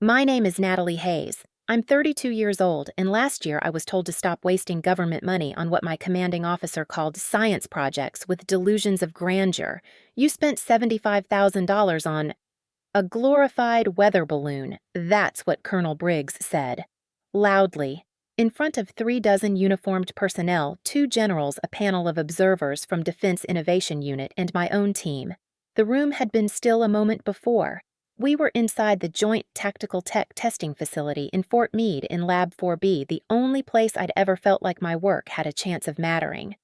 My name is Natalie Hayes. I'm 32 years old, and last year I was told to stop wasting government money on what my commanding officer called science projects with delusions of grandeur. You spent $75,000 on a glorified weather balloon. That's what Colonel Briggs said. Loudly. In front of 3 dozen uniformed personnel, 2 generals, a panel of observers from Defense Innovation Unit, and my own team. The room had been still a moment before. We were inside the Joint Tactical Tech Testing Facility in Fort Meade in Lab 4B, the only place I'd ever felt like my work had a chance of mattering.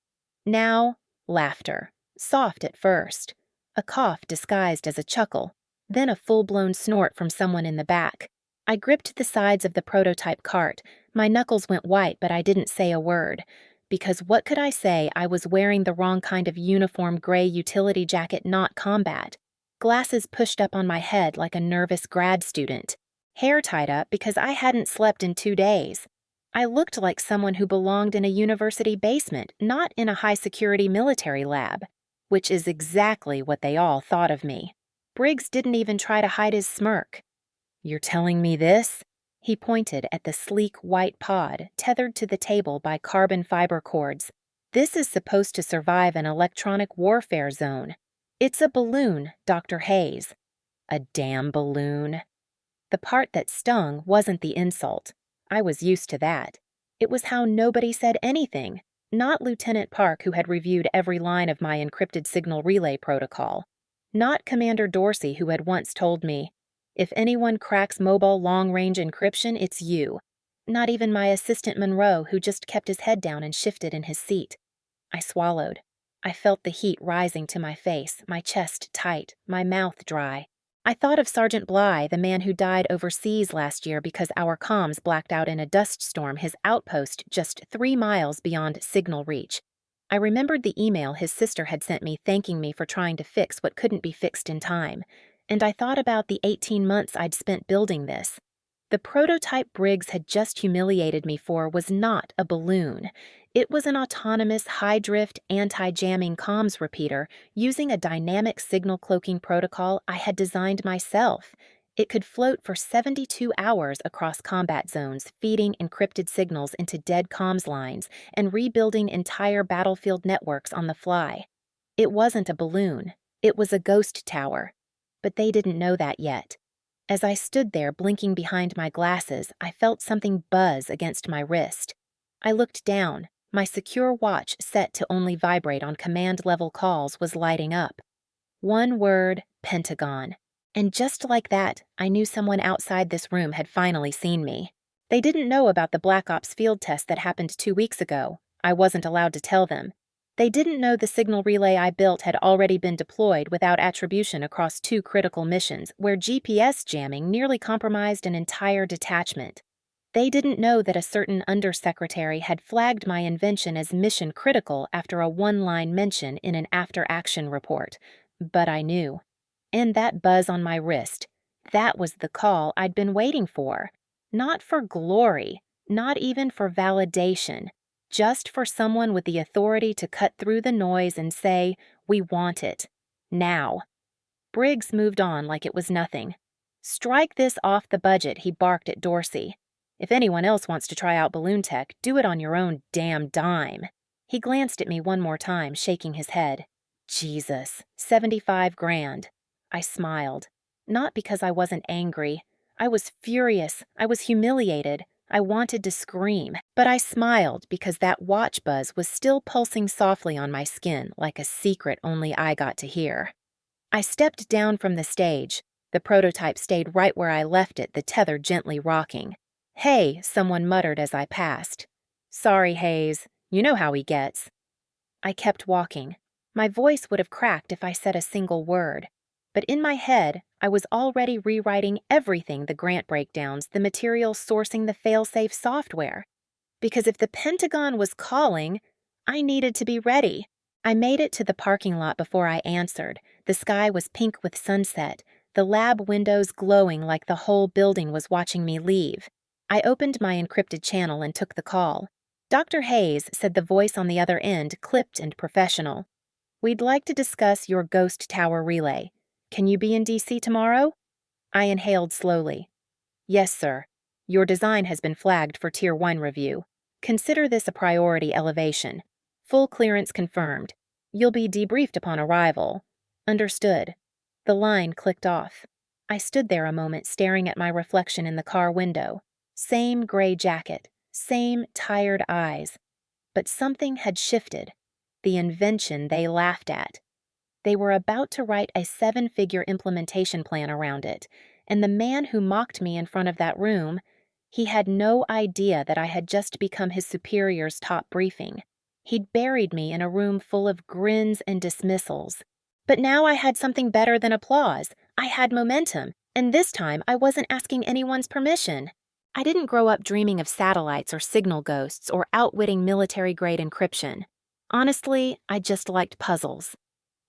Now, laughter. Soft at first. A cough disguised as a chuckle. Then a full-blown snort from someone in the back. I gripped the sides of the prototype cart. My knuckles went white, but I didn't say a word. Because what could I say? I was wearing the wrong kind of uniform gray utility jacket, not combat. Glasses pushed up on my head like a nervous grad student. Hair tied up because I hadn't slept in 2 days. I looked like someone who belonged in a university basement, not in a high-security military lab, which is exactly what they all thought of me. Briggs didn't even try to hide his smirk. "You're telling me this?" He pointed at the sleek white pod tethered to the table by carbon fiber cords. "This is supposed to survive an electronic warfare zone. It's a balloon, Dr. Hayes." A damn balloon. The part that stung wasn't the insult. I was used to that. It was how nobody said anything, not Lieutenant Park, who had reviewed every line of my encrypted signal relay protocol. Not Commander Dorsey, who had once told me, "If anyone cracks mobile long-range encryption, it's you." Not even my assistant Monroe, who just kept his head down and shifted in his seat. I swallowed. I felt the heat rising to my face, my chest tight, my mouth dry. I thought of Sergeant Bly, the man who died overseas last year because our comms blacked out in a dust storm, his outpost just 3 miles beyond signal reach. I remembered the email his sister had sent me thanking me for trying to fix what couldn't be fixed in time. And I thought about the 18 months I'd spent building this. The prototype Briggs had just humiliated me for was not a balloon. It was an autonomous, high-drift, anti-jamming comms repeater using a dynamic signal cloaking protocol I had designed myself. It could float for 72 hours across combat zones, feeding encrypted signals into dead comms lines and rebuilding entire battlefield networks on the fly. It wasn't a balloon. It was a ghost tower. But they didn't know that yet. As I stood there blinking behind my glasses, I felt something buzz against my wrist. I looked down. My secure watch, set to only vibrate on command-level calls, was lighting up. One word: Pentagon. And just like that, I knew someone outside this room had finally seen me. They didn't know about the Black Ops field test that happened 2 weeks ago. I wasn't allowed to tell them. They didn't know the signal relay I built had already been deployed without attribution across 2 critical missions, where GPS jamming nearly compromised an entire detachment. They didn't know that a certain undersecretary had flagged my invention as mission critical after a 1-line mention in an after-action report. But I knew. And that buzz on my wrist, that was the call I'd been waiting for. Not for glory, not even for validation. Just for someone with the authority to cut through the noise and say, "We want it. Now." Briggs moved on like it was nothing. "Strike this off the budget," he barked at Dorsey. "If anyone else wants to try out balloon tech, do it on your own damn dime." He glanced at me one more time, shaking his head. Jesus, 75 grand. I smiled. Not because I wasn't angry. I was furious. I was humiliated. I wanted to scream, but I smiled because that watch buzz was still pulsing softly on my skin like a secret only I got to hear. I stepped down from the stage. The prototype stayed right where I left it, the tether gently rocking. "Hey," someone muttered as I passed. "Sorry, Hayes. You know how he gets." I kept walking. My voice would have cracked if I said a single word. But in my head, I was already rewriting everything: the grant breakdowns, the materials sourcing the fail-safe software. Because if the Pentagon was calling, I needed to be ready. I made it to the parking lot before I answered. The sky was pink with sunset, the lab windows glowing like the whole building was watching me leave. I opened my encrypted channel and took the call. Dr. Hayes, said the voice on the other end, clipped and professional. "We'd like to discuss your ghost tower relay. Can you be in DC tomorrow?" I inhaled slowly. Yes, sir. Your design has been flagged for Tier 1 review. Consider this a priority elevation. Full clearance confirmed. You'll be debriefed upon arrival. Understood. The line clicked off. I stood there a moment staring at my reflection in the car window. Same gray jacket, same tired eyes. But something had shifted. The invention they laughed at. They were about to write a 7-figure implementation plan around it, and the man who mocked me in front of that room, he had no idea that I had just become his superior's top briefing. He'd buried me in a room full of grins and dismissals. But now I had something better than applause. I had momentum, and this time I wasn't asking anyone's permission. I didn't grow up dreaming of satellites or signal ghosts or outwitting military-grade encryption. Honestly, I just liked puzzles.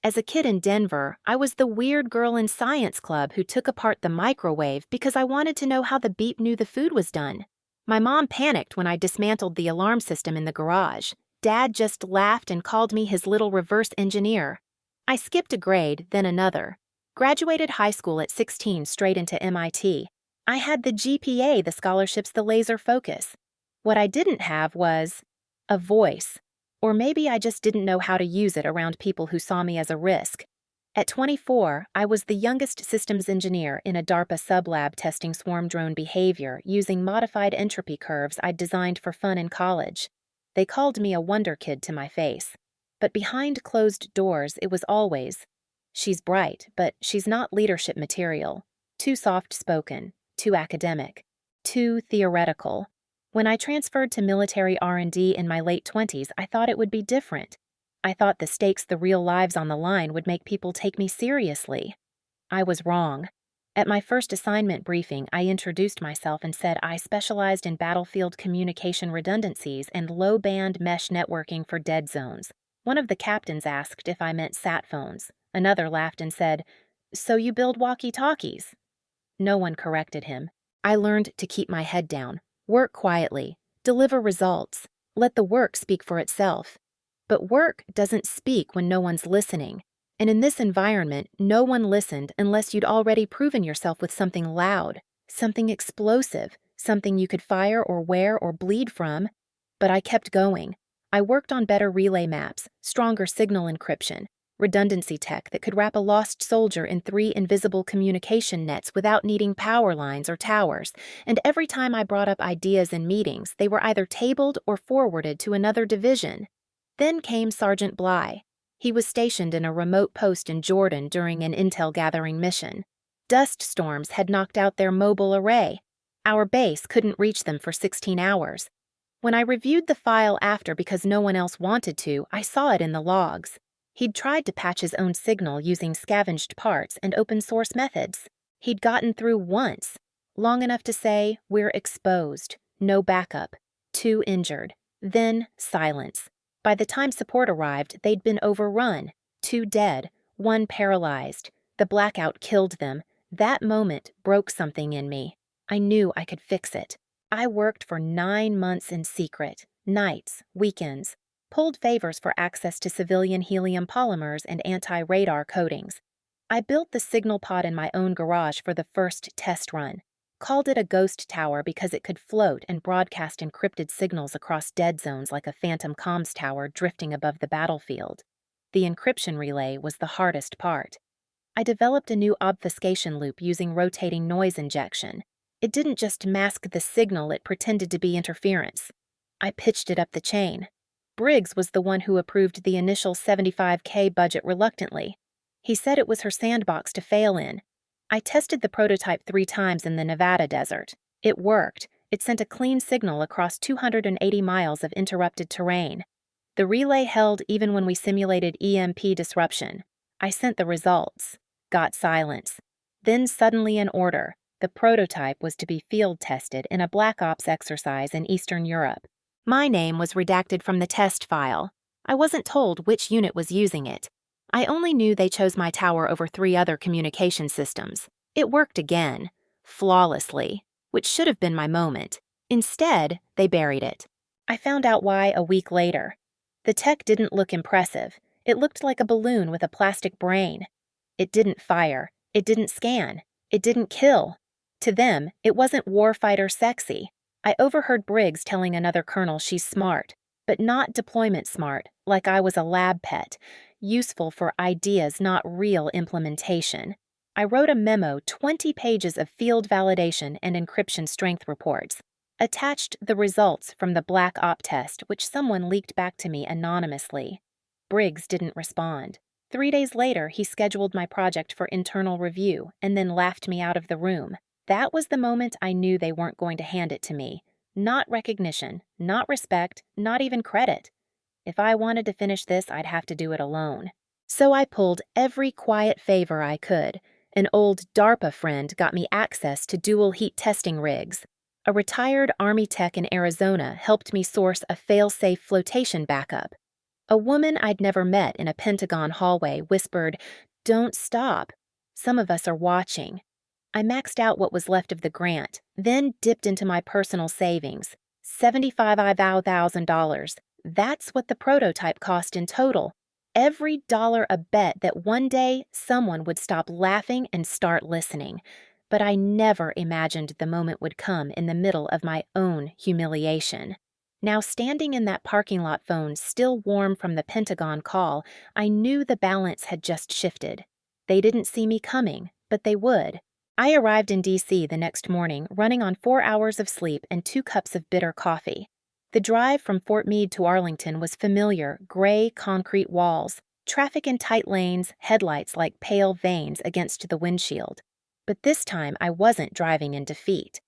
As a kid in Denver, I was the weird girl in science club who took apart the microwave because I wanted to know how the beep knew the food was done. My mom panicked when I dismantled the alarm system in the garage. Dad just laughed and called me his little reverse engineer. I skipped a grade, then another. Graduated high school at 16 straight into MIT. I had the GPA, the scholarships, the laser focus. What I didn't have was a voice. Or maybe I just didn't know how to use it around people who saw me as a risk. At 24, I was the youngest systems engineer in a DARPA sublab testing swarm drone behavior using modified entropy curves I'd designed for fun in college. They called me a wonder kid to my face. But behind closed doors, it was always, "She's bright, but she's not leadership material. Too soft-spoken, too academic, too theoretical." When I transferred to military R&D in my late 20s, I thought it would be different. I thought the stakes, the real lives on the line, would make people take me seriously. I was wrong. At my first assignment briefing, I introduced myself and said I specialized in battlefield communication redundancies and low-band mesh networking for dead zones. One of the captains asked if I meant sat phones. Another laughed and said, "So you build walkie-talkies?" No one corrected him. I learned to keep my head down. Work quietly, deliver results, let the work speak for itself. But work doesn't speak when no one's listening. And in this environment, no one listened unless you'd already proven yourself with something loud, something explosive, something you could fire or wear or bleed from. But I kept going. I worked on better relay maps, stronger signal encryption, redundancy tech that could wrap a lost soldier in 3 invisible communication nets without needing power lines or towers, and every time I brought up ideas in meetings, they were either tabled or forwarded to another division. Then came Sergeant Bly. He was stationed in a remote post in Jordan during an intel gathering mission. Dust storms had knocked out their mobile array. Our base couldn't reach them for 16 hours. When I reviewed the file after because no one else wanted to, I saw it in the logs. He'd tried to patch his own signal using scavenged parts and open-source methods. He'd gotten through once, long enough to say, "We're exposed, no backup, 2 injured." Then silence. By the time support arrived, they'd been overrun, 2 dead, 1 paralyzed. The blackout killed them. That moment broke something in me. I knew I could fix it. I worked for 9 months in secret, nights, weekends. Pulled favors for access to civilian helium polymers and anti-radar coatings. I built the signal pod in my own garage for the first test run. Called it a ghost tower because it could float and broadcast encrypted signals across dead zones like a phantom comms tower drifting above the battlefield. The encryption relay was the hardest part. I developed a new obfuscation loop using rotating noise injection. It didn't just mask the signal, it pretended to be interference. I pitched it up the chain. Briggs was the one who approved the initial $75K budget reluctantly. He said it was her sandbox to fail in. I tested the prototype 3 times in the Nevada desert. It worked. It sent a clean signal across 280 miles of interrupted terrain. The relay held even when we simulated EMP disruption. I sent the results. Got silence. Then suddenly an order. The prototype was to be field tested in a Black Ops exercise in Eastern Europe. My name was redacted from the test file. I wasn't told which unit was using it. I only knew they chose my tower over 3 other communication systems. It worked again, flawlessly, which should have been my moment. Instead, they buried it. I found out why a week later. The tech didn't look impressive. It looked like a balloon with a plastic brain. It didn't fire. It didn't scan. It didn't kill. To them, it wasn't warfighter sexy. I overheard Briggs telling another colonel she's smart, but not deployment smart, like I was a lab pet, useful for ideas, not real implementation. I wrote a memo, 20 pages of field validation and encryption strength reports. Attached the results from the black op test, which someone leaked back to me anonymously. Briggs didn't respond. 3 days later, he scheduled my project for internal review and then laughed me out of the room. That was the moment I knew they weren't going to hand it to me. Not recognition, not respect, not even credit. If I wanted to finish this, I'd have to do it alone. So I pulled every quiet favor I could. An old DARPA friend got me access to dual heat testing rigs. A retired Army tech in Arizona helped me source a fail-safe flotation backup. A woman I'd never met in a Pentagon hallway whispered, "Don't stop. Some of us are watching." I maxed out what was left of the grant, then dipped into my personal savings. $75,000. That's what the prototype cost in total. Every dollar a bet that one day someone would stop laughing and start listening. But I never imagined the moment would come in the middle of my own humiliation. Now, standing in that parking lot phone, still warm from the Pentagon call, I knew the balance had just shifted. They didn't see me coming, but they would. I arrived in D.C. the next morning, running on 4 hours of sleep and 2 cups of bitter coffee. The drive from Fort Meade to Arlington was familiar, gray concrete walls, traffic in tight lanes, headlights like pale veins against the windshield. But this time I wasn't driving in defeat.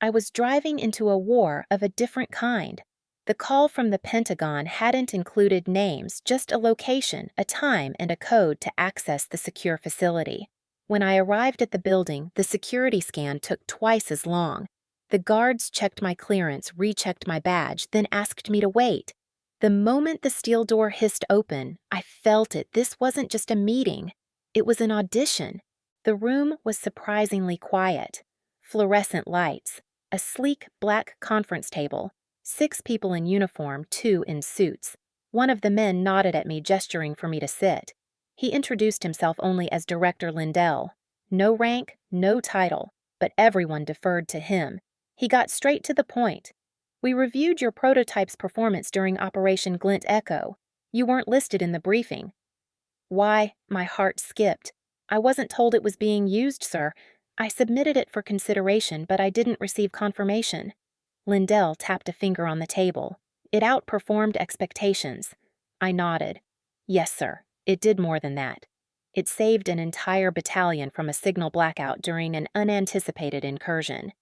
I was driving into a war of a different kind. The call from the Pentagon hadn't included names, just a location, a time, and a code to access the secure facility. When I arrived at the building, the security scan took twice as long. The guards checked my clearance, rechecked my badge, then asked me to wait. The moment the steel door hissed open, I felt it. This wasn't just a meeting. It was an audition. The room was surprisingly quiet. Fluorescent lights, a sleek black conference table, 6 people in uniform, 2 in suits. One of the men nodded at me, gesturing for me to sit. He introduced himself only as Director Lindell. No rank, no title, but everyone deferred to him. He got straight to the point. "We reviewed your prototype's performance during Operation Glint Echo. You weren't listed in the briefing." "Why?" My heart skipped. "I wasn't told it was being used, sir. I submitted it for consideration, but I didn't receive confirmation." Lindell tapped a finger on the table. "It outperformed expectations." I nodded. "Yes, sir. It did more than that. It saved an entire battalion from a signal blackout during an unanticipated incursion.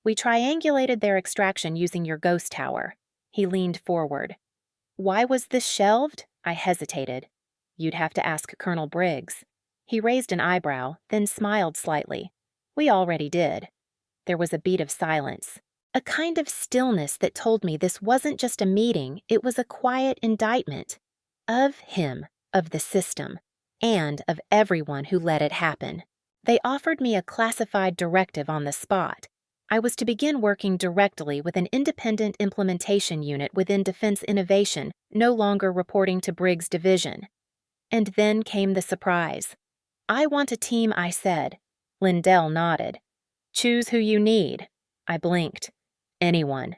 We triangulated their extraction using your ghost tower." He leaned forward. "Why was this shelved?" I hesitated. "You'd have to ask Colonel Briggs." He raised an eyebrow, then smiled slightly. "We already did." There was a beat of silence. A kind of stillness that told me this wasn't just a meeting, it was a quiet indictment. Of him, of the system, and of everyone who let it happen. They offered me a classified directive on the spot. I was to begin working directly with an independent implementation unit within Defense Innovation, no longer reporting to Briggs' division. And then came the surprise. "I want a team," I said. Lindell nodded. "Choose who you need." I blinked. "Anyone.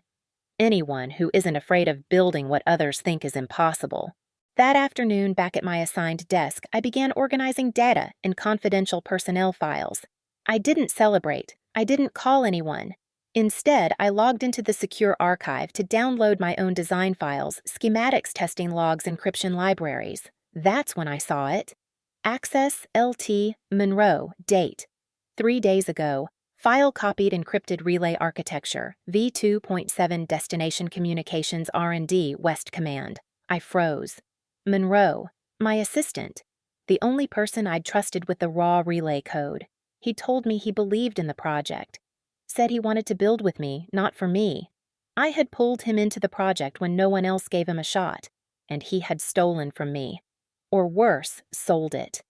Anyone who isn't afraid of building what others think is impossible." That afternoon, back at my assigned desk, I began organizing data in confidential personnel files. I didn't celebrate. I didn't call anyone. Instead, I logged into the secure archive to download my own design files, schematics testing logs, encryption libraries. That's when I saw it. Access LT Monroe, date. 3 days ago. File copied encrypted relay architecture, V2.7 Destination Communications R&D West Command. I froze. Monroe, my assistant, the only person I'd trusted with the raw relay code. He told me he believed in the project. Said he wanted to build with me, not for me. I had pulled him into the project when no one else gave him a shot, and he had stolen from me. Or worse, sold it.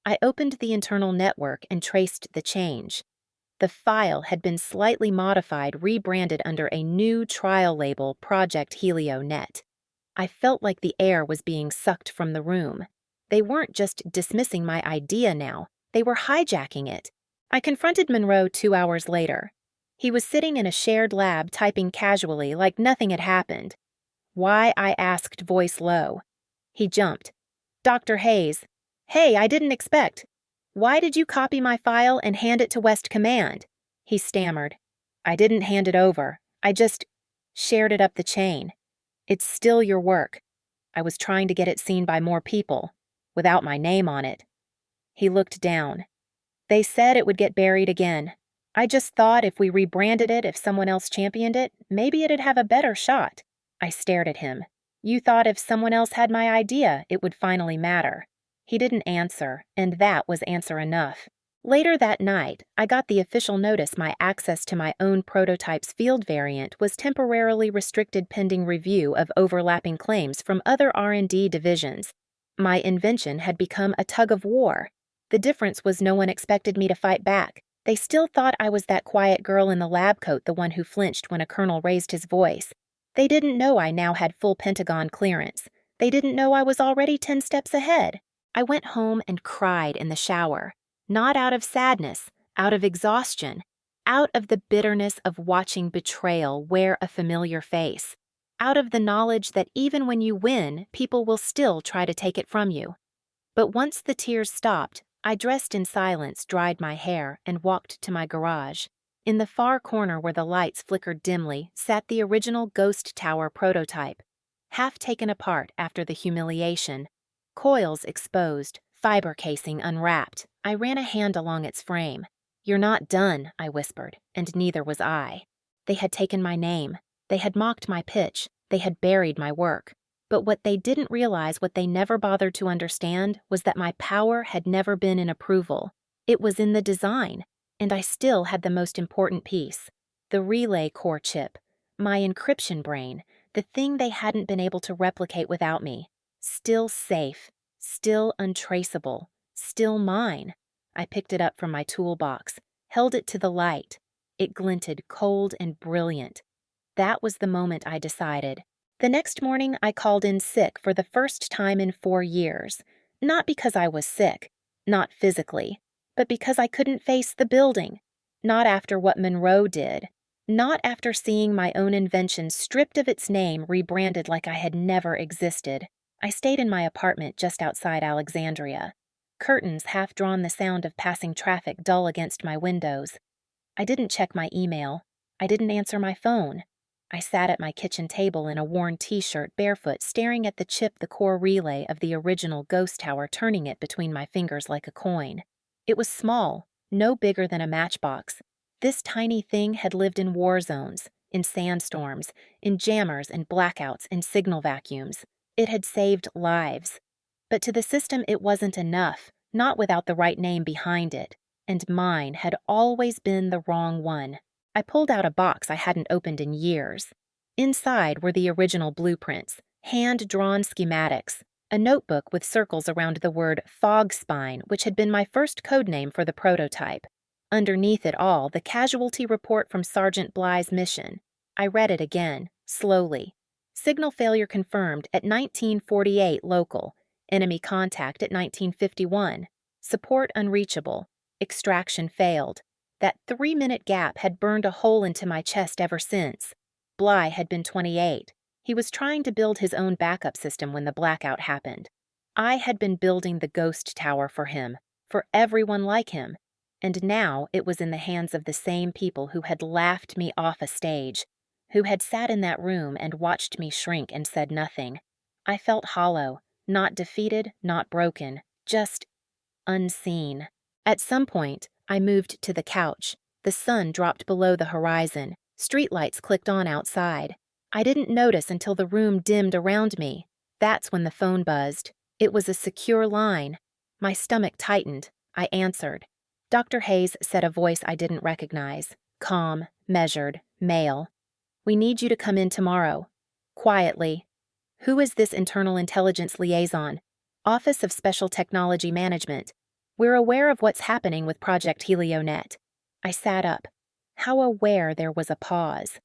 I opened the internal network and traced the change. The file had been slightly modified, rebranded under a new trial label, Project HelioNet. I felt like the air was being sucked from the room. They weren't just dismissing my idea now, they were hijacking it. I confronted Monroe 2 hours later. He was sitting in a shared lab typing casually like nothing had happened. Why, I asked, voice low. He jumped. Dr. Hayes. Hey, I didn't expect. Why did you copy my file and hand it to West Command? He stammered. I didn't hand it over. I just shared it up the chain. It's still your work. I was trying to get it seen by more people, without my name on it. He looked down. They said it would get buried again. I just thought if we rebranded it, if someone else championed it, maybe it'd have a better shot. I stared at him. You thought if someone else had my idea, it would finally matter. He didn't answer, and that was answer enough. Later that night, I got the official notice my access to my own prototype's field variant was temporarily restricted pending review of overlapping claims from other R&D divisions. My invention had become a tug of war. The difference was no one expected me to fight back. They still thought I was that quiet girl in the lab coat, the one who flinched when a colonel raised his voice. They didn't know I now had full Pentagon clearance. They didn't know I was already 10 steps ahead. I went home and cried in the shower. Not out of sadness, out of exhaustion, out of the bitterness of watching betrayal wear a familiar face, out of the knowledge that even when you win, people will still try to take it from you. But once the tears stopped, I dressed in silence, dried my hair, and walked to my garage. In the far corner where the lights flickered dimly sat the original Ghost Tower prototype, half taken apart after the humiliation, coils exposed, fiber casing unwrapped. I ran a hand along its frame. You're not done, I whispered, and neither was I. They had taken my name. They had mocked my pitch. They had buried my work. But what they didn't realize, what they never bothered to understand, was that my power had never been in approval. It was in the design, and I still had the most important piece. The relay core chip, my encryption brain, the thing they hadn't been able to replicate without me. Still safe, still untraceable, still mine. I picked it up from my toolbox, held it to the light. It glinted cold and brilliant. That was the moment I decided. The next morning, I called in sick for the first time in 4 years. Not because I was sick, not physically, but because I couldn't face the building. Not after what Monroe did. Not after seeing my own invention stripped of its name, rebranded like I had never existed. I stayed in my apartment just outside Alexandria. Curtains half drawn, the sound of passing traffic dull against my windows. I didn't check my email. I didn't answer my phone. I sat at my kitchen table in a worn t-shirt, barefoot, staring at the chip, the core relay of the original Ghost Tower, turning it between my fingers like a coin. It was small, no bigger than a matchbox. This tiny thing had lived in war zones, in sandstorms, in jammers and blackouts and signal vacuums. It had saved lives. But to the system it wasn't enough, not without the right name behind it. And mine had always been the wrong one. I pulled out a box I hadn't opened in years. Inside were the original blueprints, hand-drawn schematics, a notebook with circles around the word fog spine, which had been my first code name for the prototype. Underneath it all, the casualty report from Sergeant Bly's mission. I read it again, slowly. Signal failure confirmed at 1948 local. Enemy contact at 1951. Support unreachable. Extraction failed. That 3-minute gap had burned a hole into my chest ever since. Bly had been 28. He was trying to build his own backup system when the blackout happened. I had been building the Ghost Tower for him, for everyone like him. And now it was in the hands of the same people who had laughed me off a stage, who had sat in that room and watched me shrink and said nothing. I felt hollow, not defeated, not broken, just unseen. At some point, I moved to the couch. The sun dropped below the horizon. Streetlights clicked on outside. I didn't notice until the room dimmed around me. That's when the phone buzzed. It was a secure line. My stomach tightened. I answered. Dr. Hayes said, a voice I didn't recognize. Calm, measured, male. We need you to come in tomorrow. Quietly. Who is this internal intelligence liaison? Office of Special Technology Management. We're aware of what's happening with Project HelioNet. I sat up. How aware there was a pause.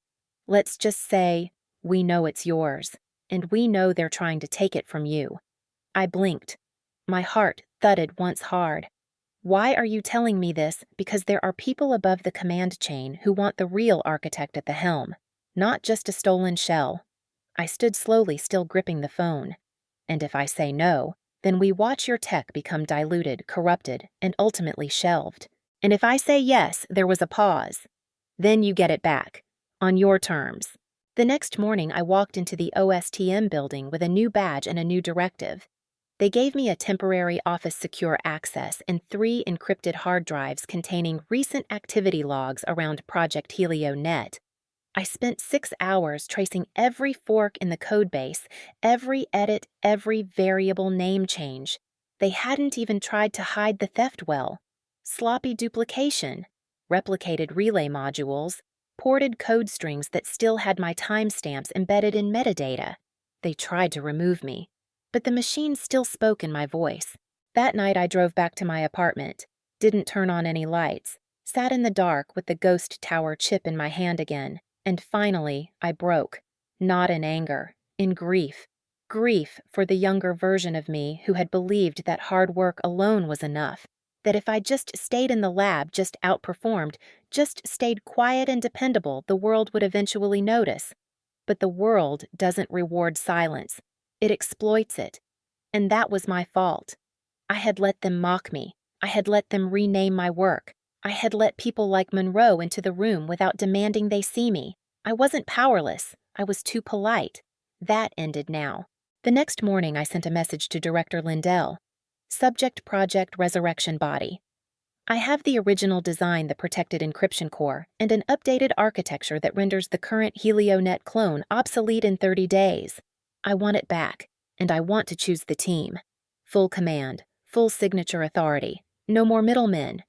Let's just say, we know it's yours, and we know they're trying to take it from you. I blinked. My heart thudded once hard. Why are you telling me this? Because there are people above the command chain who want the real architect at the helm, not just a stolen shell. I stood slowly, still gripping the phone. And if I say no, then we watch your tech become diluted, corrupted, and ultimately shelved. And if I say yes, there was a pause. Then you get it back. On your terms. The next morning, I walked into the OSTM building with a new badge and a new directive. They gave me a temporary office secure access and 3 encrypted hard drives containing recent activity logs around Project HelioNet. I spent 6 hours tracing every fork in the codebase, every edit, every variable name change. They hadn't even tried to hide the theft well. Sloppy duplication, replicated relay modules, ported code strings that still had my timestamps embedded in metadata. They tried to remove me, but the machine still spoke in my voice. That night I drove back to my apartment, didn't turn on any lights, sat in the dark with the ghost tower chip in my hand again, and finally I broke, not in anger, in grief. Grief for the younger version of me who had believed that hard work alone was enough, that if I just stayed in the lab, just outperformed, just stayed quiet and dependable, the world would eventually notice. But the world doesn't reward silence. It exploits it. And that was my fault. I had let them mock me. I had let them rename my work. I had let people like Monroe into the room without demanding they see me. I wasn't powerless. I was too polite. That ended now. The next morning, I sent a message to Director Lindell. Subject Project Resurrection Body. I have the original design, the protected encryption core, and an updated architecture that renders the current HelioNet clone obsolete in 30 days. I want it back, and I want to choose the team. Full command, full signature authority, no more middlemen.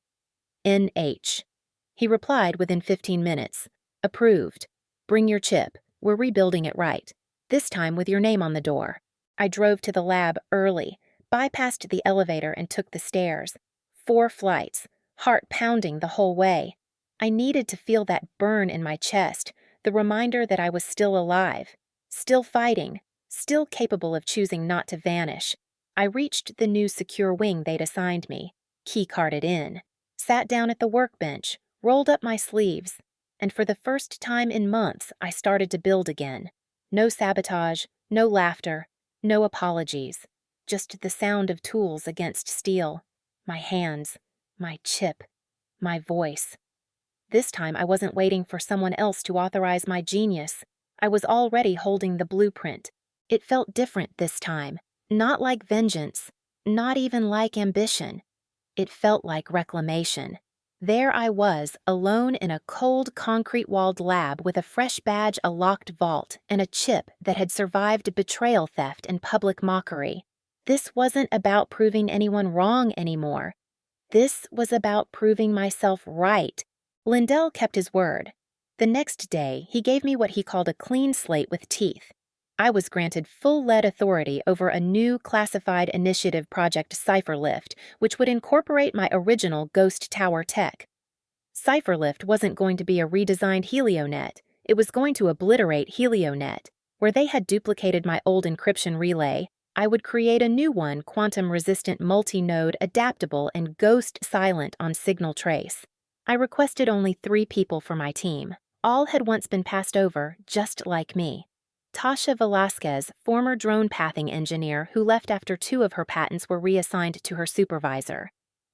NH. He replied within 15 minutes. Approved. Bring your chip. We're rebuilding it right. This time with your name on the door. I drove to the lab early, bypassed the elevator and took the stairs. 4 flights, heart pounding the whole way. I needed to feel that burn in my chest, the reminder that I was still alive, still fighting, still capable of choosing not to vanish. I reached the new secure wing they'd assigned me, key-carded in, sat down at the workbench, rolled up my sleeves, and for the first time in months, I started to build again. No sabotage, no laughter, no apologies, just the sound of tools against steel. My hands, my chip, my voice. This time I wasn't waiting for someone else to authorize my genius. I was already holding the blueprint. It felt different this time, not like vengeance, not even like ambition. It felt like reclamation. There I was, alone in a cold, concrete-walled lab with a fresh badge, a locked vault, and a chip that had survived betrayal, theft, and public mockery. This wasn't about proving anyone wrong anymore. This was about proving myself right. Lindell kept his word. The next day, he gave me what he called a clean slate with teeth. I was granted full lead authority over a new classified initiative project Cypherlift, which would incorporate my original Ghost Tower tech. Cypherlift wasn't going to be a redesigned HelioNet. It was going to obliterate HelioNet. Where they had duplicated my old encryption relay, I would create a new one, quantum-resistant, multi-node, adaptable, and ghost-silent on signal trace. I requested only 3 people for my team. All had once been passed over, just like me. Tasha Velasquez, former drone pathing engineer who left after 2 of her patents were reassigned to her supervisor.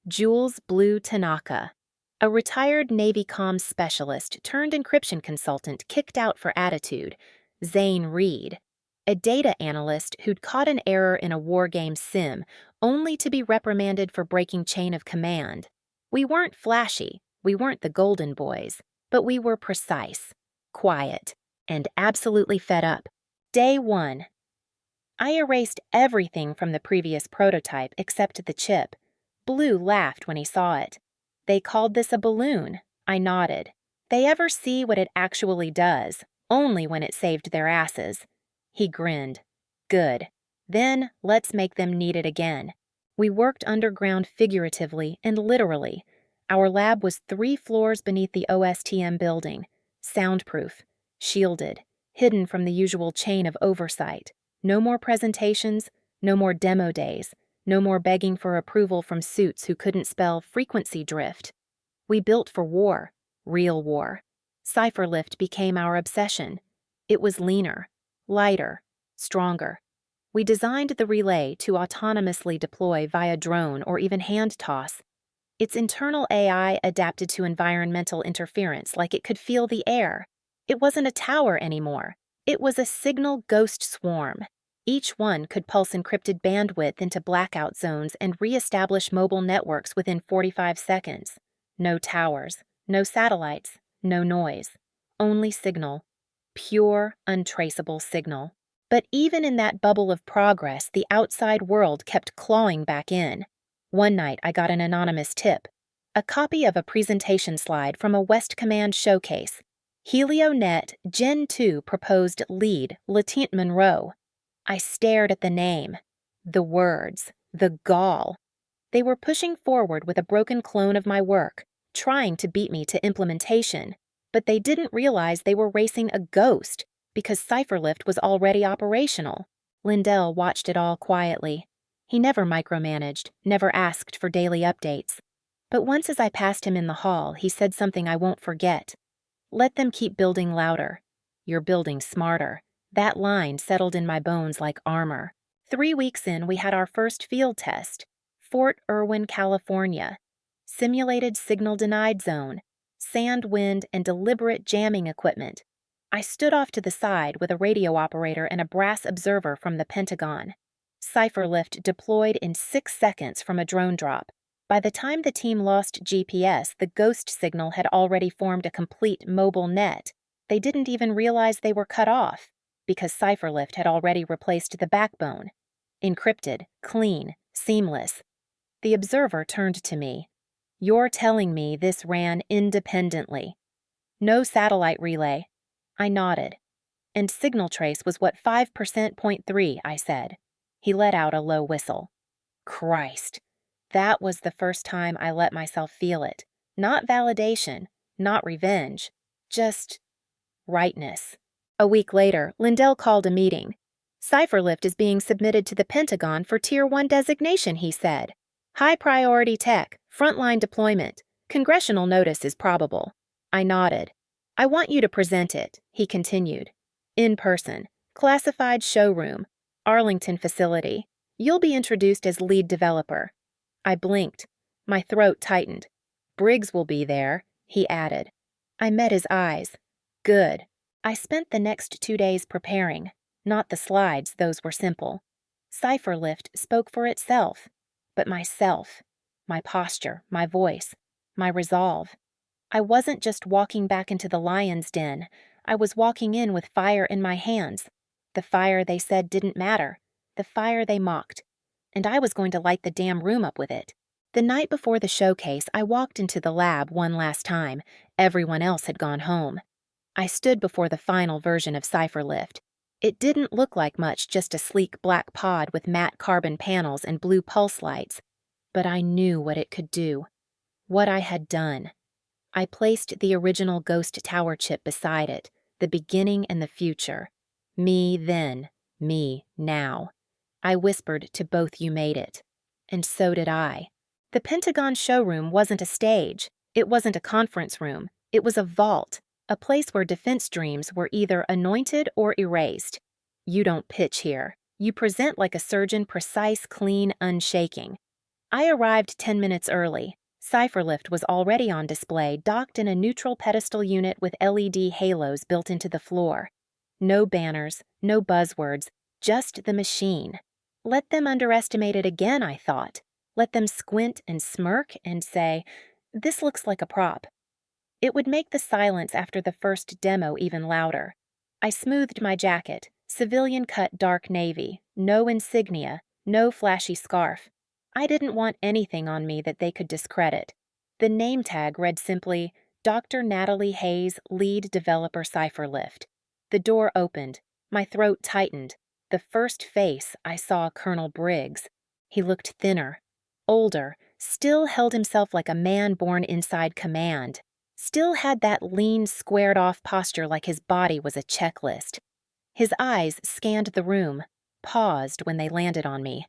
Jules Blue Tanaka, a retired Navy comms specialist turned encryption consultant kicked out for attitude. Zane Reed, a data analyst who'd caught an error in a wargame sim, only to be reprimanded for breaking chain of command. We weren't flashy, we weren't the golden boys, but we were precise, quiet, and absolutely fed up. Day 1. I erased everything from the previous prototype except the chip. Blue laughed when he saw it. They called this a balloon. I nodded. They ever see what it actually does? Only when it saved their asses. He grinned. Good. Then let's make them need it again. We worked underground figuratively and literally. Our lab was 3 floors beneath the OSTM building, soundproof, shielded, hidden from the usual chain of oversight. No more presentations, no more demo days, No more begging for approval from suits who couldn't spell frequency drift. We built for war, real war. Cypherlift became our obsession. It was leaner, lighter, stronger. We designed the relay to autonomously deploy via drone or even hand toss. Its internal AI adapted to environmental interference like it could feel the air. It wasn't a tower anymore. It was a signal ghost swarm. Each one could pulse encrypted bandwidth into blackout zones and re-establish mobile networks within 45 seconds. No towers, no satellites, no noise. Only signal. Pure, untraceable signal. But even in that bubble of progress, the outside world kept clawing back in. One night, I got an anonymous tip. A copy of a presentation slide from a West Command showcase. HelioNet Gen 2 proposed lead, Lieutenant Monroe. I stared at the name. The words. The gall. They were pushing forward with a broken clone of my work, trying to beat me to implementation, but they didn't realize they were racing a ghost because Cypherlift was already operational. Lindell watched it all quietly. He never micromanaged, never asked for daily updates. But once as I passed him in the hall, he said something I won't forget. Let them keep building louder. You're building smarter. That line settled in my bones like armor. 3 weeks in, we had our first field test. Fort Irwin, California. Simulated signal-denied zone. Sand, wind, and deliberate jamming equipment. I stood off to the side with a radio operator and a brass observer from the Pentagon. Cypherlift deployed in 6 seconds from a drone drop. By the time the team lost GPS, the ghost signal had already formed a complete mobile net. They didn't even realize they were cut off, because Cypherlift had already replaced the backbone. Encrypted, clean, seamless. The observer turned to me. You're telling me this ran independently. No satellite relay. I nodded. And signal trace was what 5%.3, I said. He let out a low whistle. Christ. That was the first time I let myself feel it. Not validation, not revenge, just rightness. A week later, Lindell called a meeting. Cypherlift is being submitted to the Pentagon for Tier 1 designation, he said. High priority tech, frontline deployment. Congressional notice is probable. I nodded. I want you to present it, he continued. In person, classified showroom, Arlington facility. You'll be introduced as lead developer. I blinked. My throat tightened. Briggs will be there, he added. I met his eyes. Good. I spent the next 2 days preparing. Not the slides, those were simple. Cypherlift spoke for itself. But myself, my posture, my voice, my resolve. I wasn't just walking back into the lion's den. I was walking in with fire in my hands. The fire they said didn't matter. The fire they mocked. And I was going to light the damn room up with it. The night before the showcase, I walked into the lab one last time. Everyone else had gone home. I stood before the final version of Cypherlift. It didn't look like much, just a sleek black pod with matte carbon panels and blue pulse lights. But I knew what it could do. What I had done. I placed the original Ghost Tower chip beside it, the beginning and the future. Me then, me now. I whispered to both you made it. And so did I. The Pentagon showroom wasn't a stage. It wasn't a conference room. It was a vault, a place where defense dreams were either anointed or erased. You don't pitch here. You present like a surgeon, precise, clean, unshaking. I arrived 10 minutes early. Cypherlift was already on display, docked in a neutral pedestal unit with LED halos built into the floor. No banners, no buzzwords, just the machine. Let them underestimate it again, I thought. Let them squint and smirk and say, this looks like a prop. It would make the silence after the first demo even louder. I smoothed my jacket, civilian-cut dark navy, no insignia, no flashy scarf. I didn't want anything on me that they could discredit. The name tag read simply, Dr. Natalie Hayes, Lead Developer Cypherlift. The door opened. My throat tightened. The first face I saw Colonel Briggs. He looked thinner, older, still held himself like a man born inside command. Still had that lean, squared-off posture like his body was a checklist. His eyes scanned the room, paused when they landed on me.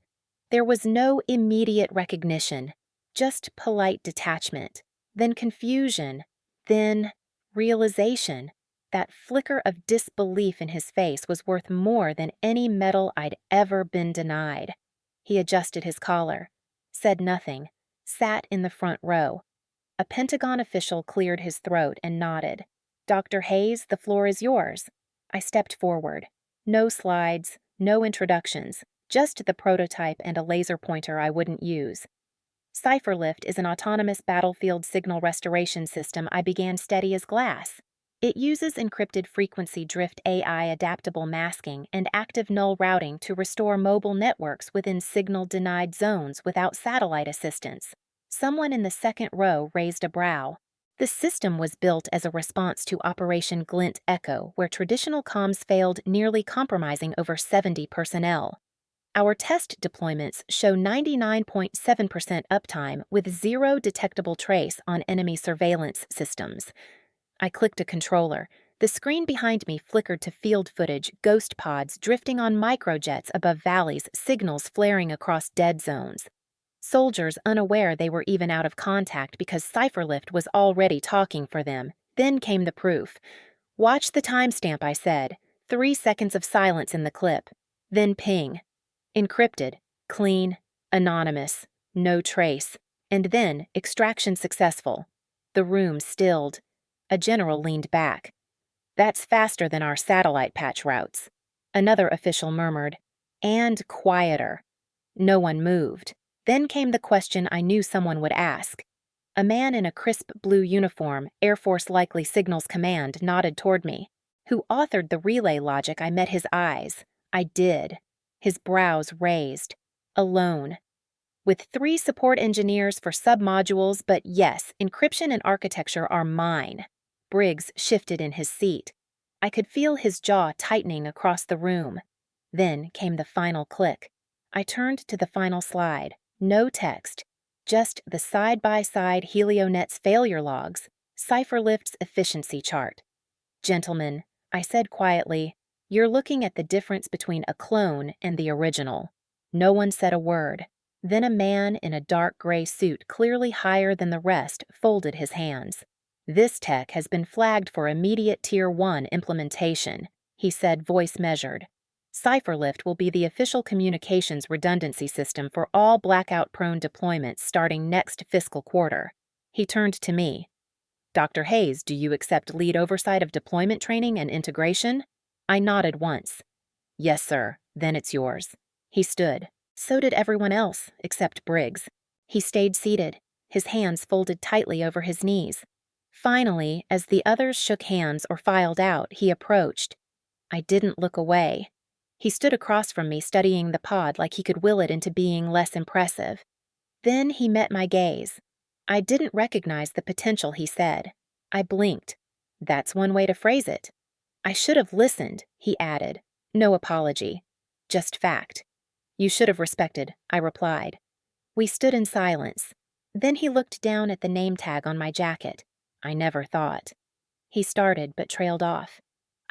There was no immediate recognition, just polite detachment, then confusion, then realization. That flicker of disbelief in his face was worth more than any medal I'd ever been denied. He adjusted his collar, said nothing, sat in the front row. A Pentagon official cleared his throat and nodded. "Dr. Hayes, the floor is yours." I stepped forward. No slides, no introductions, just the prototype and a laser pointer I wouldn't use. Cypherlift is an autonomous battlefield signal restoration system I began steady as glass. It uses encrypted frequency drift AI adaptable masking and active null routing to restore mobile networks within signal-denied zones without satellite assistance. Someone in the second row raised a brow. The system was built as a response to Operation Glint Echo, where traditional comms failed, nearly compromising over 70 personnel. Our test deployments show 99.7% uptime with zero detectable trace on enemy surveillance systems. I clicked a controller. The screen behind me flickered to field footage, ghost pods drifting on microjets above valleys, signals flaring across dead zones. Soldiers unaware they were even out of contact because Cypherlift was already talking for them. Then came the proof. "Watch the timestamp," I said. 3 seconds of silence in the clip. Then ping. Encrypted, clean, anonymous, no trace. And then extraction successful. The room stilled. A general leaned back. "That's faster than our satellite patch routes." Another official murmured. "And quieter." No one moved. Then came the question I knew someone would ask. A man in a crisp blue uniform, Air Force Likely Signals Command, nodded toward me. "Who authored the relay logic?" I met his eyes. I did. His brows raised. "Alone. With 3 support engineers for submodules, but yes, encryption and architecture are mine." Briggs shifted in his seat. I could feel his jaw tightening across the room. Then came the final click. I turned to the final slide. No text, just the side-by-side HelioNet's failure logs, Cypherlift's efficiency chart. "Gentlemen," I said quietly, "you're looking at the difference between a clone and the original." No one said a word. Then a man in a dark gray suit, clearly higher than the rest, folded his hands. "This tech has been flagged for immediate Tier 1 implementation," he said, voice measured. "Cypherlift will be the official communications redundancy system for all blackout-prone deployments starting next fiscal quarter." He turned to me. "Dr. Hayes, do you accept lead oversight of deployment training and integration?" I nodded once. "Yes, sir. Then it's yours." He stood. So did everyone else, except Briggs. He stayed seated, his hands folded tightly over his knees. Finally, as the others shook hands or filed out, he approached. I didn't look away. He stood across from me, studying the pod like he could will it into being less impressive. Then he met my gaze. I didn't recognize the potential he said. I blinked. "That's one way to phrase it." "I should have listened," he added. No apology. Just fact. "You should have respected," I replied. We stood in silence. Then he looked down at the name tag on my jacket. I never thought. He started but trailed off.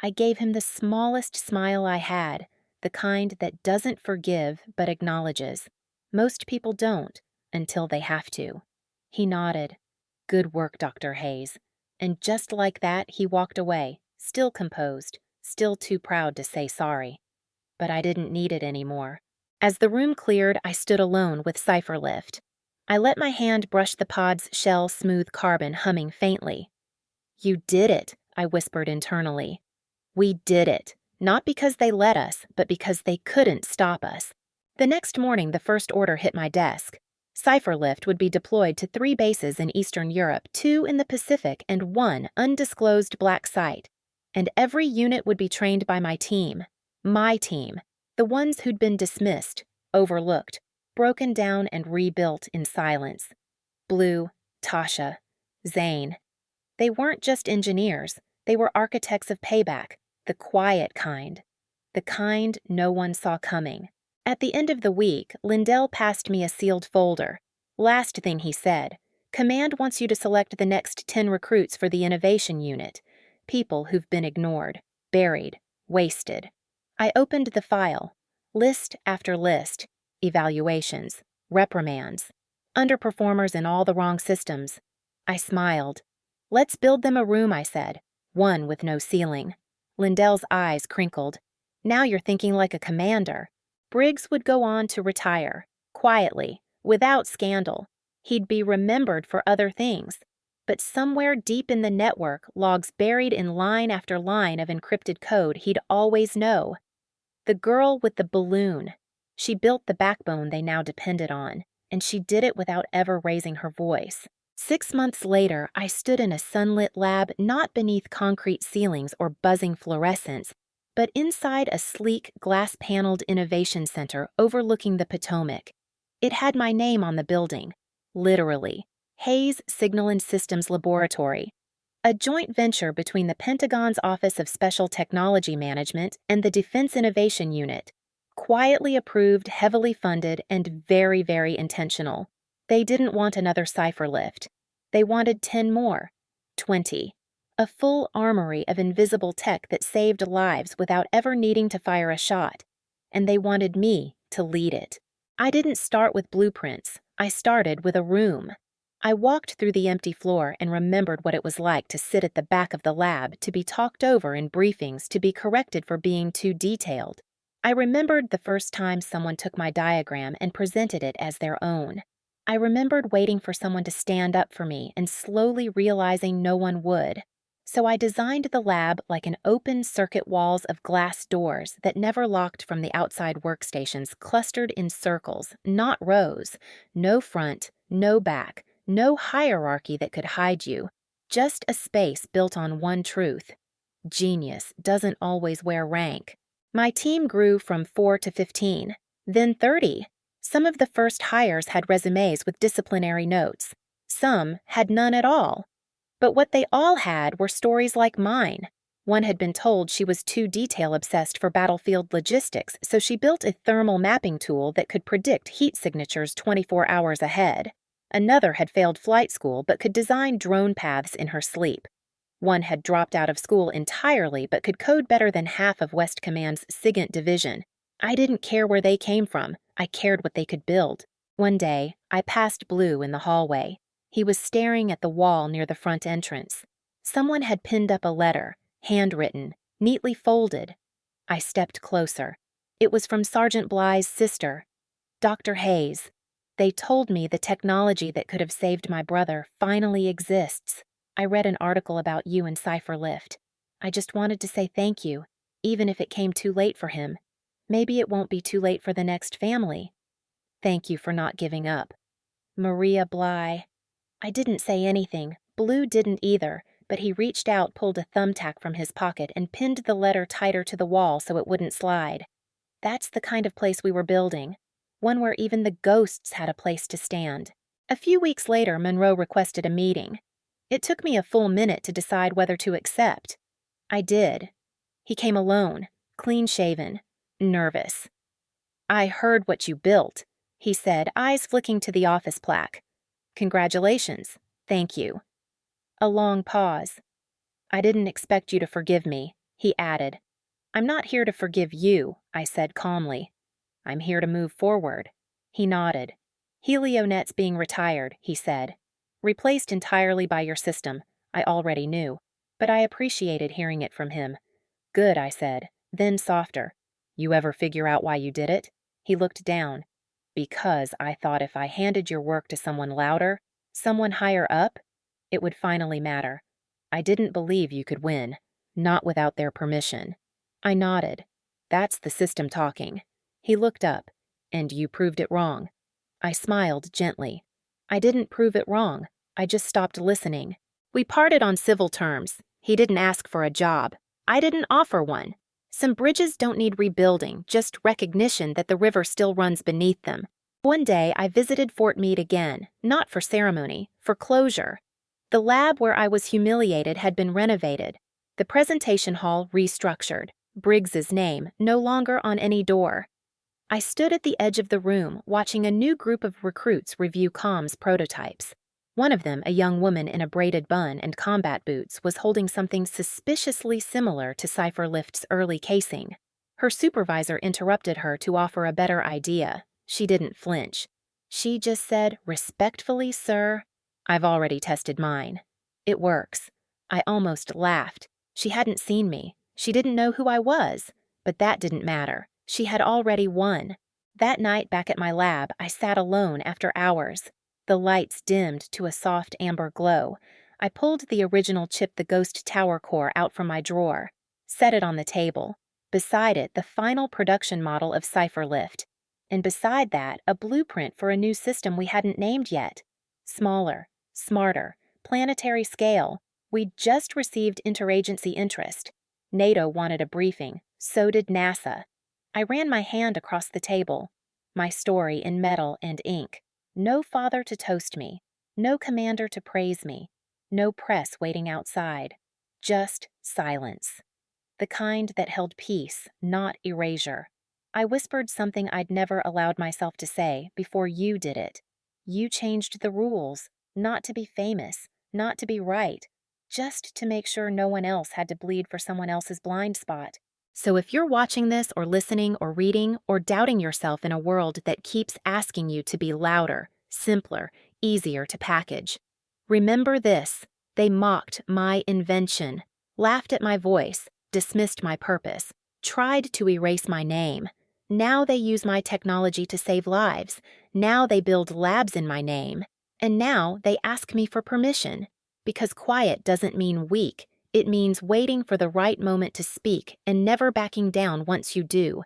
I gave him the smallest smile I had, the kind that doesn't forgive but acknowledges. Most people don't, until they have to. He nodded. "Good work, Dr. Hayes." And just like that, he walked away, still composed, still too proud to say sorry. But I didn't need it anymore. As the room cleared, I stood alone with Cypherlift. I let my hand brush the pod's shell-smooth carbon, humming faintly. "You did it," I whispered internally. "We did it. Not because they let us, but because they couldn't stop us." The next morning, the first order hit my desk. Cypherlift would be deployed to 3 bases in Eastern Europe, 2 in the Pacific, and 1 undisclosed black site. And every unit would be trained by my team. My team. The ones who'd been dismissed, overlooked, broken down and rebuilt in silence. Blue, Tasha, Zane. They weren't just engineers. They were architects of Payback, the quiet kind. The kind no one saw coming. At the end of the week, Lindell passed me a sealed folder. Last thing he said, "Command wants you to select the next 10 recruits for the Innovation Unit. People who've been ignored, buried, wasted." I opened the file. List after list. evaluations, reprimands, underperformers in all the wrong systems. I smiled. Let's build them a room, I said, one with no ceiling. Lindell's eyes crinkled. Now you're thinking like a commander. Briggs would go on to retire, quietly, without scandal. He'd be remembered for other things. But somewhere deep in the network, logs buried in line after line of encrypted code he'd always know. The girl with the balloon. She built the backbone they now depended on, and she did it without ever raising her voice. 6 months later, I stood in a sunlit lab not beneath concrete ceilings or buzzing fluorescents, but inside a sleek, glass-paneled innovation center overlooking the Potomac. It had my name on the building, literally, Hayes Signal and Systems Laboratory, a joint venture between the Pentagon's Office of Special Technology Management and the Defense Innovation Unit. Quietly approved, heavily funded, and very, very intentional. They didn't want another cipher lift. They wanted 10 more, 20. A full armory of invisible tech that saved lives without ever needing to fire a shot. And they wanted me to lead it. I didn't start with blueprints. I started with a room. I walked through the empty floor and remembered what it was like to sit at the back of the lab, to be talked over in briefings, to be corrected for being too detailed. I remembered the first time someone took my diagram and presented it as their own. I remembered waiting for someone to stand up for me and slowly realizing no one would. So I designed the lab like an open circuit walls of glass doors that never locked from the outside workstations clustered in circles, not rows. No front, no back, no hierarchy that could hide you. Just a space built on one truth. Genius doesn't always wear rank. My team grew from 4 to 15, then 30. Some of the first hires had resumes with disciplinary notes. Some had none at all. But what they all had were stories like mine. One had been told she was too detail-obsessed for battlefield logistics, so she built a thermal mapping tool that could predict heat signatures 24 hours ahead. Another had failed flight school but could design drone paths in her sleep. One had dropped out of school entirely but could code better than half of West Command's SIGINT division. I didn't care where they came from. I cared what they could build. One day, I passed Blue in the hallway. He was staring at the wall near the front entrance. Someone had pinned up a letter, handwritten, neatly folded. I stepped closer. It was from Sergeant Bly's sister, Dr. Hayes. They told me the technology that could have saved my brother finally exists. I read an article about you in Cipher Lift. I just wanted to say thank you, even if it came too late for him. Maybe it won't be too late for the next family. Thank you for not giving up. Maria Bly. I didn't say anything. Blue didn't either, but he reached out, pulled a thumbtack from his pocket, and pinned the letter tighter to the wall so it wouldn't slide. That's the kind of place we were building. One where even the ghosts had a place to stand. A few weeks later, Monroe requested a meeting. It took me a full minute to decide whether to accept. I did. He came alone, clean-shaven, nervous. I heard what you built, he said, eyes flicking to the office plaque. Congratulations. Thank you. A long pause. I didn't expect you to forgive me, he added. I'm not here to forgive you, I said calmly. I'm here to move forward. He nodded. HelioNet's being retired, he said. Replaced entirely by your system. I already knew, but I appreciated hearing it from him. Good, I said, then softer. You ever figure out why you did it? He looked down. Because I thought if I handed your work to someone louder, someone higher up, it would finally matter. I didn't believe you could win, not without their permission. I nodded. That's the system talking. He looked up. And you proved it wrong. I smiled gently. I didn't prove it wrong. I just stopped listening. We parted on civil terms. He didn't ask for a job. I didn't offer one. Some bridges don't need rebuilding, just recognition that the river still runs beneath them. One day, I visited Fort Meade again, not for ceremony, for closure. The lab where I was humiliated had been renovated. The presentation hall restructured. Briggs's name no longer on any door. I stood at the edge of the room, watching a new group of recruits review comms prototypes. One of them, a young woman in a braided bun and combat boots, was holding something suspiciously similar to Cipher Lift's early casing. Her supervisor interrupted her to offer a better idea. She didn't flinch. She just said, "Respectfully, sir." I've already tested mine. It works. I almost laughed. She hadn't seen me. She didn't know who I was. But that didn't matter. She had already won. That night back at my lab, I sat alone after hours. The lights dimmed to a soft amber glow. I pulled the original Chip the Ghost Tower core out from my drawer, set it on the table. Beside it, the final production model of Cypherlift. And beside that, a blueprint for a new system we hadn't named yet. Smaller, smarter, planetary scale. We'd just received interagency interest. NATO wanted a briefing. So did NASA. I ran my hand across the table. My story in metal and ink. No father to toast me. No commander to praise me. No press waiting outside. Just silence. The kind that held peace, not erasure. I whispered something I'd never allowed myself to say before you did it. You changed the rules, not to be famous, not to be right, just to make sure no one else had to bleed for someone else's blind spot. So if you're watching this or listening or reading or doubting yourself in a world that keeps asking you to be louder, simpler, easier to package, remember this: they mocked my invention, laughed at my voice, dismissed my purpose, tried to erase my name. Now they use my technology to save lives. Now they build labs in my name. And now they ask me for permission. Because quiet doesn't mean weak. It means waiting for the right moment to speak and never backing down once you do.